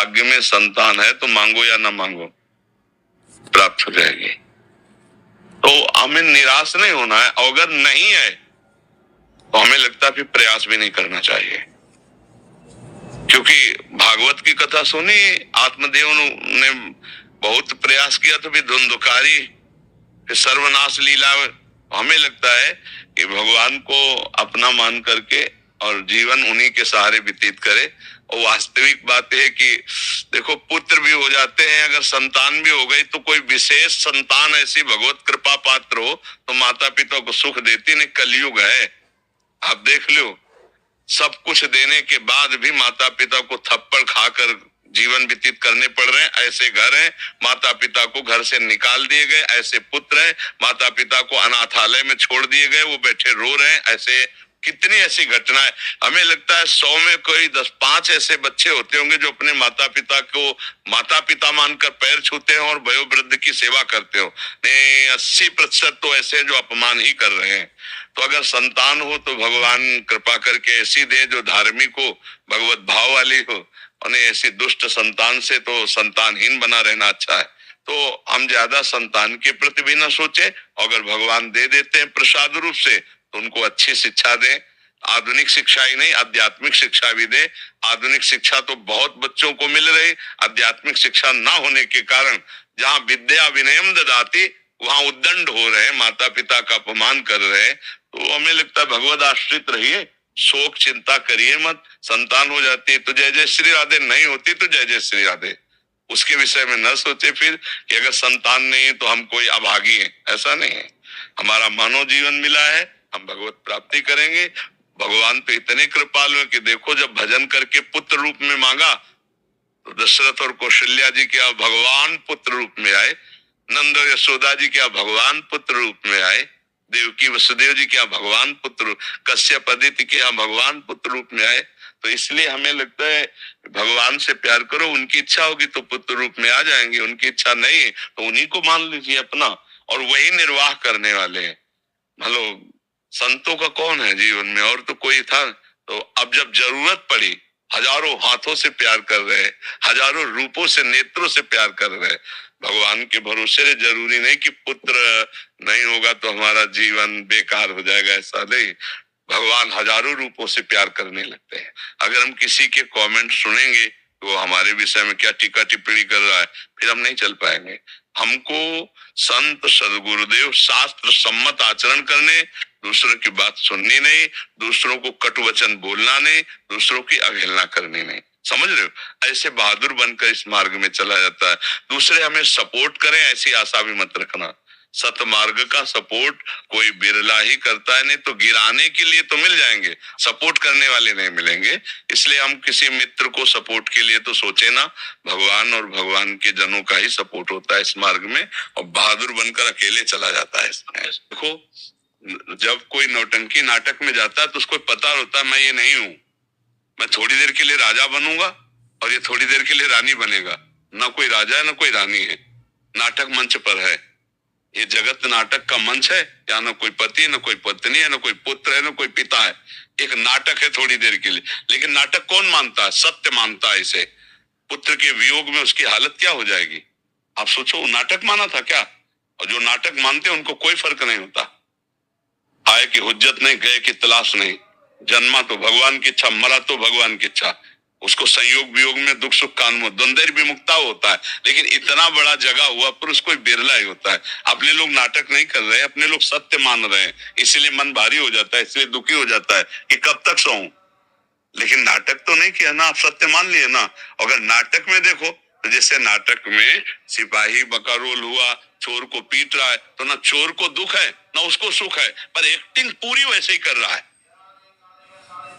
भाग्य में संतान है तो मांगो या ना मांगो, प्राप्त हो जाएगी। तो हमें निराश नहीं होना है, और अगर नहीं है तो हमें लगता है फिर प्रयास भी नहीं करना चाहिए। क्योंकि भागवत की कथा सुनी, आत्मदेव ने बहुत प्रयास किया तो फिर धुंधुकारी, फिर सर्वनाश लीला। हमें लगता है कि भगवान को अपना मान करके और जीवन उन्हीं के सहारे व्यतीत करे। और वास्तविक बात है कि देखो, पुत्र भी हो जाते हैं, अगर संतान भी हो गई तो कोई विशेष संतान ऐसी भगवत कृपा पात्र हो तो माता पिता को सुख देती नहीं। कलयुग है, आप देख लो, सब कुछ देने के बाद भी माता पिता को थप्पड़ खाकर जीवन व्यतीत करने पड़ रहे हैं। ऐसे घर हैं, माता पिता को घर से निकाल दिए गए, ऐसे पुत्र हैं, माता पिता को अनाथालय में छोड़ दिए गए, वो बैठे रो रहे हैं। ऐसे कितनी ऐसी घटनाएं, हमें लगता है 100 में कोई 10-5 ऐसे बच्चे होते होंगे जो अपने माता पिता को माता पिता मानकर पैर छूते हैं और वयोवृद्ध की सेवा करते हो। नहीं, 80% तो ऐसे हैं जो अपमान ही कर रहे हैं। तो अगर संतान हो तो भगवान कृपा करके ऐसी दे जो धार्मिक हो, भगवत भाव वाली हो, और ऐसी दुष्ट संतान से तो संतानहीन बना रहना अच्छा है। तो हम ज्यादा संतान के प्रति भी न सोचे, अगर भगवान दे देते हैं प्रसाद रूप से तो उनको अच्छी शिक्षा दें। आधुनिक शिक्षा ही नहीं, आध्यात्मिक शिक्षा भी दे। आधुनिक शिक्षा तो बहुत बच्चों को मिल रही, आध्यात्मिक शिक्षा ना होने के कारण जहाँ विद्या विनयम ददाति वहां उद्दंड हो रहे, माता पिता का अपमान कर रहे। तो हमें लगता है भगवत आश्रित रहिए, शोक चिंता करिए मत। संतान हो जाती है तो जय जय श्री राधे, नहीं होती तो जय जय श्री राधे। उसके विषय में न सोचे फिर कि अगर संतान नहीं है तो हम कोई अभागी हैं, ऐसा नहीं है। हमारा मानव जीवन मिला है, हम भगवत प्राप्ति करेंगे। भगवान तो इतने कृपालु हैं कि देखो, जब भजन करके पुत्र रूप में मांगा तो दशरथ और कौशल्या जी क्या भगवान पुत्र रूप में आए, नंद और यशोदा जी क्या भगवान पुत्र रूप में आए, देवकी वसुदेव जी क्या भगवान पुत्र, कश्यप अदिति क्या भगवान पुत्र रूप में आए। तो इसलिए हमें लगता है भगवान से प्यार करो, उनकी इच्छा होगी तो पुत्र रूप में आ जाएंगे, उनकी इच्छा नहीं तो उन्हीं को मान लीजिए अपना, और वही निर्वाह करने वाले हैं। हेलो, संतों का कौन है जीवन में, और तो कोई था। तो अब जब जरूरत पड़ी, हजारों हाथों से प्यार कर रहे, हजारों रूपों से नेत्रों से प्यार कर रहे, भगवान के भरोसे से। जरूरी नहीं कि पुत्र नहीं होगा तो हमारा जीवन बेकार हो जाएगा, ऐसा नहीं। भगवान हजारों रूपों से प्यार करने लगते हैं। अगर हम किसी के कमेंट सुनेंगे तो हमारे विषय में क्या टीका टिप्पणी कर रहा है, फिर हम नहीं चल पाएंगे। हमको संत सदगुरुदेव शास्त्र सम्मत आचरण करने, दूसरों की बात सुननी नहीं, दूसरों को कटु वचन बोलना नहीं, दूसरों की अवहेलना करनी नहीं। समझ रहे हो, ऐसे बहादुर बनकर इस मार्ग में चला जाता है। दूसरे हमें सपोर्ट करें ऐसी आशा भी मत रखना। सतमार्ग का सपोर्ट कोई बिरला ही करता है, नहीं तो गिराने के लिए तो मिल जाएंगे, सपोर्ट करने वाले नहीं मिलेंगे। इसलिए हम किसी मित्र को सपोर्ट के लिए तो सोचे ना, भगवान और भगवान के जनों का ही सपोर्ट होता है इस मार्ग में, और बहादुर बनकर अकेले चला जाता है इसमें। देखो, जब कोई नौटंकी नाटक में जाता है तो उसको पता होता है मैं ये नहीं हूं, मैं थोड़ी देर के लिए राजा बनूंगा और ये थोड़ी देर के लिए रानी बनेगा। ना कोई राजा है ना कोई रानी है, नाटक मंच पर है। ये जगत नाटक का मंच है, या ना कोई पति, ना कोई पत्नी है, ना कोई पुत्र है, ना कोई पिता है। एक नाटक है थोड़ी देर के लिए, लेकिन नाटक कौन मानता है? सत्य मानता है इसे। पुत्र के वियोग में उसकी हालत क्या हो जाएगी, आप सोचो। नाटक माना था क्या? और जो नाटक मानते हैं उनको कोई फर्क नहीं होता। आए की हुज्जत नहीं, गए की तलाश नहीं। जन्मा तो भगवान की इच्छा, मरा तो भगवान की इच्छा। उसको संयोग वियोग में दुख सुख का अनुभव, द्वंद्व विमुक्ता होता है। लेकिन इतना बड़ा जगा हुआ पुरुष कोई बिरला ही होता है। अपने लोग नाटक नहीं कर रहे, अपने लोग सत्य मान रहे हैं, इसलिए मन भारी हो जाता है, इसलिए दुखी हो जाता है कि कब तक सोऊं। लेकिन नाटक तो नहीं किया ना, आप सत्य मान लिए ना। अगर नाटक में देखो तो जैसे नाटक में सिपाही बकारोल हुआ, चोर को पीट रहा है, तो ना चोर को दुख है ना उसको सुख है, पर एक्टिंग पूरी वैसे ही कर रहा है।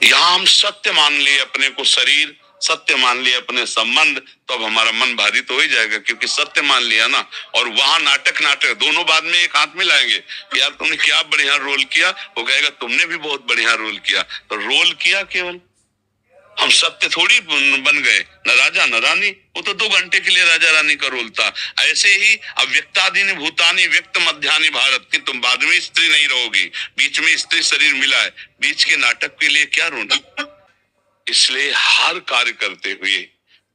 यहां हम सत्य मान लिए अपने को, शरीर सत्य मान लिए अपने संबंध, तो अब हमारा मन भारी तो हो ही जाएगा, क्योंकि सत्य मान लिया ना। और वहां नाटक नाटक दोनों बाद में एक हाथ मिलाएंगे, यार तुमने क्या बढ़िया रोल किया, वो कहेगा तुमने भी बहुत बढ़िया रोल किया। तो रोल किया केवल, हम सत्य थोड़ी बन गए, न राजा न रानी। वो तो 2 घंटे के लिए राजा रानी का रोल था। ऐसे ही अव्यक्तादीनि भूतानि व्यक्त मध्यानि भारत, कि तुम बाद में स्त्री नहीं रहोगी, बीच में स्त्री शरीर मिला है, बीच के नाटक के लिए क्या रोना। इसलिए हर कार्य करते हुए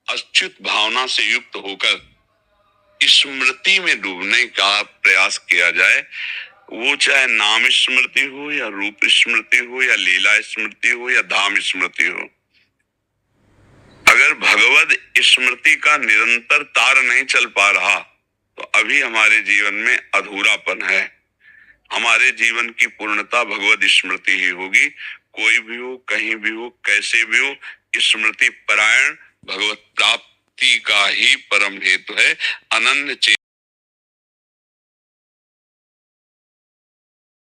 अच्युत भावना से युक्त होकर स्मृति में डूबने का प्रयास किया जाए, वो चाहे नाम स्मृति हो या रूप स्मृति हो या लीला स्मृति हो या धाम स्मृति हो। अगर भगवद स्मृति का निरंतर तार नहीं चल पा रहा तो अभी हमारे जीवन में अधूरापन है। हमारे जीवन की पूर्णता भगवद स्मृति ही होगी। कोई भी हो, कहीं भी हो, कैसे भी हो, स्मृति परायण भगवत प्राप्ति का ही परम हेतु है। अनन्य